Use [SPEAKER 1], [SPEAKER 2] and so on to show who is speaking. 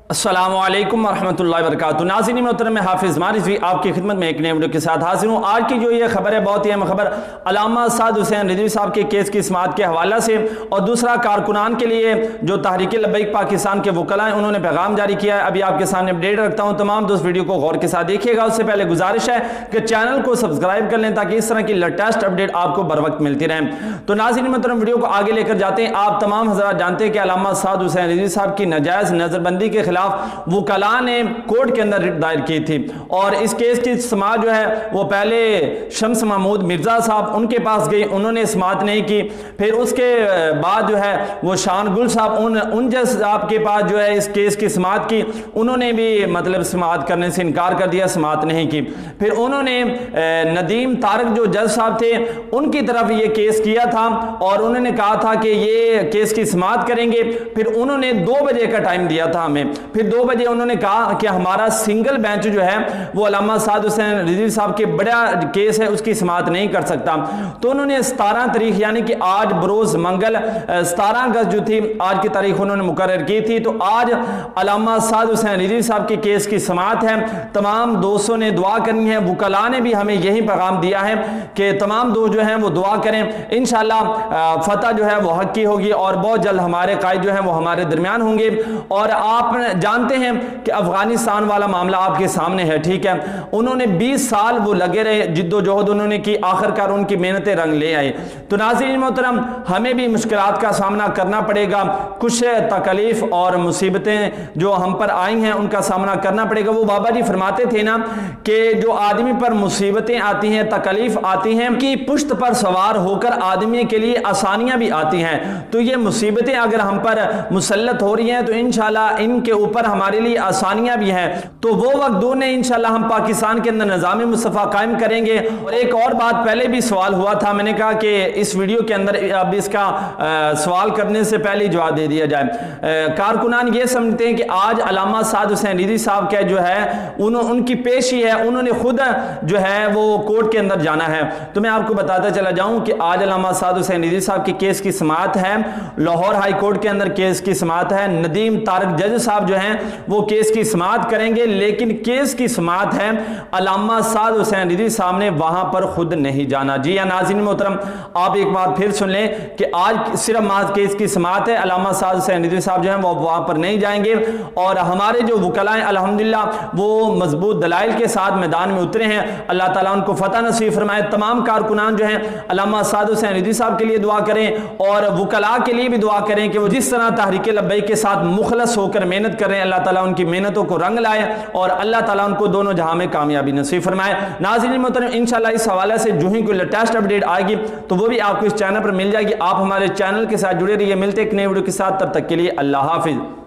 [SPEAKER 1] السلام علیکم ورحمۃ اللہ وبرکاتہ۔ ناظرین محترم، میں حافظ مارزوی آپ کی خدمت میں ایک نئے ویڈیو کے ساتھ حاضر ہوں۔ آج کی جو یہ خبر ہے بہت ہی اہم خبر علامہ سعد حسین رضوی صاحب کے کیس کی سماعت کے حوالہ سے، اور دوسرا کارکنان کے لیے جو تحریک لبیک پاکستان کے وکلاء ہیں انہوں نے پیغام جاری کیا ہے۔ ابھی آپ کے سامنے اپڈیٹ رکھتا ہوں، تمام دوست ویڈیو کو غور کے ساتھ دیکھیے گا۔ اس سے پہلے گزارش ہے کہ چینل کو سبسکرائب کر لیں تاکہ اس طرح کی لیٹسٹ اپڈیٹ آپ کو بر وقت ملتی رہیں۔ تو ناظرین محترم، ویڈیو کو آگے لے کر جاتے ہیں۔ آپ تمام حضرات جانتے ہیں کہ علامہ سعد حسین رضوی صاحب کی ناجائز نظر بندی کے خلاف وکلاء نے کورٹ کے اندر رٹ دائر کی تھی، اور اس کیس کی سماعت جو ہے وہ پہلے شمس محمود مرزا صاحب ان کے پاس گئی، انہوں نے سماعت نہیں کی۔ پھر اس کے بعد جو ہے وہ شان گل صاحب انجز صاحب کے پاس جو ہے اس کیس کی سماعت کی، انہوں نے بھی سماعت کرنے سے انکار کر دیا، سماعت نہیں کی۔ پھر انہوں نے ندیم طارق جو جج صاحب تھے ان کی طرف یہ کیس کیا تھا، اور انہوں نے کہا تھا کہ یہ کیس کی سماعت کریں گے۔ پھر انہوں نے 2 بجے کا ٹائم دیا تھا ہمیں، پھر 2 بجے انہوں نے کہا کہ ہمارا سنگل بینچ جو ہے وہ علامہ سعد حسین رضوی صاحب کے بڑا کیس ہے اس کی سماعت نہیں کر سکتا۔ تو انہوں نے 17 تاریخ یعنی کہ آج بروز منگل 17 اگست جو تھی، آج کی تاریخ انہوں نے مقرر کی تھی۔ تو آج علامہ سعد حسین رضوی صاحب کے کیس کی سماعت ہے۔ تمام دوستوں نے دعا کرنی ہے، وکلاء نے بھی ہمیں یہی پیغام دیا ہے کہ تمام دوست جو ہیں وہ دعا کریں، انشاءاللہ فتح جو ہے وہ حق کی ہوگی، اور بہت جلد ہمارے قائد جو ہیں وہ ہمارے درمیان ہوں گے۔ اور آپ جانتے ہیں کہ افغانستان والا معاملہ آپ کے سامنے ہے، ٹھیک ہے، انہوں نے 20 سال وہ لگے رہے، جد و جہد انہوں نے کی، آخر کار ان کی محنتیں رنگ لے آئے۔ تو ناظرین محترم، ہمیں بھی مشکلات کا سامنا کرنا پڑے گا، کچھ تکلیف اور مصیبتیں جو ہم پر آئی ہیں ان کا سامنا کرنا پڑے گا۔ وہ بابا جی فرماتے تھے نا کہ جو آدمی پر مصیبتیں آتی ہیں، تکلیف آتی ہیں، کی پشت پر سوار ہو کر آدمی کے لیے آسانیاں بھی آتی ہیں۔ تو یہ مصیبتیں اگر ہم پر مسلط ہو رہی ہیں تو انشاءاللہ ان کے اوپر ہمارے لیے آسانیاں بھی ہیں، تو وہ وقت دور نہیں، انشاءاللہ ہم پاکستان کے اندر نظام مصطفیٰ قائم کریں گے۔ اور ایک اور بات پہلے بھی سوال ہوا تھا، میں نے کہا کہ اس ویڈیو کے اندر اب اس کا سوال کرنے سے پہلے جواب دے دیا جائے۔ کارکنان یہ سمجھتے ہیں کہ آج علامہ سعد حسین رضوی صاحب کا جو ہے ان کی پیشی ہے، انہوں نے خود جو ہے وہ کورٹ کے اندر جانا ہے۔ تو میں آپ کو بتاتا چلا جاؤں کہ آج علامہ سعد حسین رضوی صاحب کے کیس کی سماعت ہے، لاہور ہائی کورٹ کے اندر کیس کی سماعت ہے۔ ندیم طارق جج صاحب جو ہیں وہ کیس کی سماعت کریں گے، لیکن کیس کی سماعت ہے علامہ سعد حسین رضوی صاحب نے وہاں پر خود نہیں جانا۔ جی ہاں ناظرین محترم، آپ ایک بار پھر سن لیں کہ آج صرف محض کیس کی سماعت ہے، علامہ سعد حسین رضوی صاحب جو ہیں وہ وہاں پر نہیں جائیں گے، اور ہمارے جو وکلاء ہیں الحمدللہ وہ مضبوط دلائل کے ساتھ میدان میں اترے ہیں۔ اللہ تعالیٰ ان کو فتح نصیب فرمائے۔ تمام کارکنان جو ہیں علامہ سعد حسین رضوی صاحب کے لیے دعا کریں، اور وکلاء کے لیے بھی دعا کریں کہ وہ جس طرح تحریک لبیک کے ساتھ مخلص ہو کر محنت کریں، اللہ تعالیٰ ان کی محنتوں کو رنگ لائے، اور اللہ تعالیٰ ان کو دونوں جہاں میں کامیابی نصیب فرمائے۔ ناظرین محترم، انشاءاللہ اس حوالے سے جو ہی کوئی لیٹسٹ اپڈیٹ آئے گی تو وہ بھی آپ کو اس چینل پر مل جائے گی۔ آپ ہمارے چینل کے ساتھ جڑے رہیے، ملتے ایک نئے ویڈیو کے ساتھ، تب تک کے لیے اللہ حافظ۔